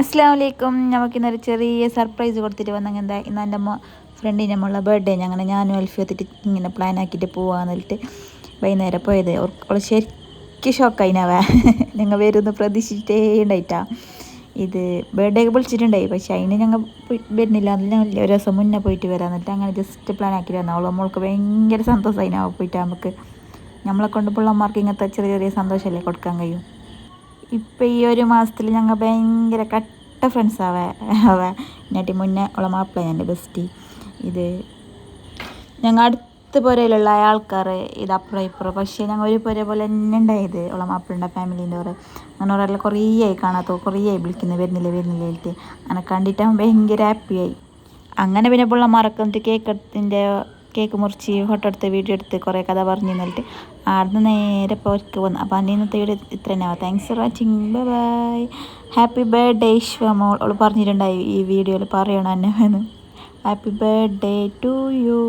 അസ്സലാമു അലൈക്കും. നമുക്കിന്നൊരു ചെറിയ സർപ്രൈസ് കൊടുത്തിട്ട് വന്നെങ്കിൽ എന്താ ഇന്ന് എൻ്റെ ഫ്രണ്ടിൻ്റെ മോളുടെ ബർത്ത്ഡേ ഞങ്ങൾ ഞാനും അൽഫിയത്തിട്ട് ഇങ്ങനെ പ്ലാൻ ആക്കിയിട്ട് പോവാന്ന് പറഞ്ഞിട്ട് വൈകുന്നേരം പോയത്. അവൾ ശരിക്കും ഷോക്കായിനാവേ. ഞങ്ങൾ വരുമെന്ന് പ്രതീക്ഷിച്ചിട്ടേ ഉണ്ടായിട്ടാ. ഇത് ബർത്ത്ഡേക്ക് വിളിച്ചിട്ടുണ്ടായി, പക്ഷേ അതിന് ഞങ്ങൾ വരുന്നില്ല. അതിൽ ഞങ്ങൾ ഒരു ദിവസം മുന്നേ പോയിട്ട് വരാൻ എന്നിട്ട് അങ്ങനെ ജസ്റ്റ് പ്ലാൻ ആക്കിയിട്ട് വന്നു. മോൾക്ക് ഭയങ്കര സന്തോഷമായി പോയിട്ട് നമുക്ക് നമ്മളെ കൊണ്ട് പിള്ളമാർക്ക് ഇങ്ങനത്തെ ചെറിയ ചെറിയ സന്തോഷമല്ലേ കൊടുക്കാൻ കഴിയും. ഇപ്പം ഈ ഒരു മാസത്തിൽ ഞങ്ങൾ ഭയങ്കര കട്ട ഫ്രണ്ട്സ് എന്നിട്ട് മുന്നേ ഉള്ള മാപ്പിള എൻ്റെ ബെസ്റ്റി. ഇത് ഞങ്ങൾ അടുത്ത പുരയിലുള്ള ആൾക്കാർ ഇത് അപ്പുറം ഇപ്പുറം, പക്ഷേ ഞങ്ങൾ ഒരു പുര പോലെ തന്നെ ഉണ്ടായത് ഉള്ള മാപ്പിളുടെ ഫാമിലീൻ്റെ ഓറ്. അങ്ങനെ ഓരെല്ലാം കുറേ ആയി കാണാത്തോ, കുറേ ആയി വിളിക്കുന്നത് വരുന്നില്ലേ അങ്ങനെ കണ്ടിട്ട് ഭയങ്കര ഹാപ്പിയായി. അങ്ങനെ പിന്നെ പിള്ളമാരൊക്കെ എന്നിട്ട് കേക്ക് മുറിച്ച് ഫോട്ടോ എടുത്ത് വീഡിയോ എടുത്ത് കുറേ കഥ പറഞ്ഞു എന്നിട്ട് ആടുന്ന് നേരെ പോർക്ക് വന്നു. അപ്പോൾ എൻ്റെ ഇന്നത്തെ വീഡിയോ ഇത്ര തന്നെയാവാം. Thanks for watching. Bye. Happy birthday ഇഷ്വമോൾ. അവൾ പറഞ്ഞിട്ടുണ്ടായി ഈ വീഡിയോയിൽ പറയണം എന്നെ വേണം. Happy birthday to U.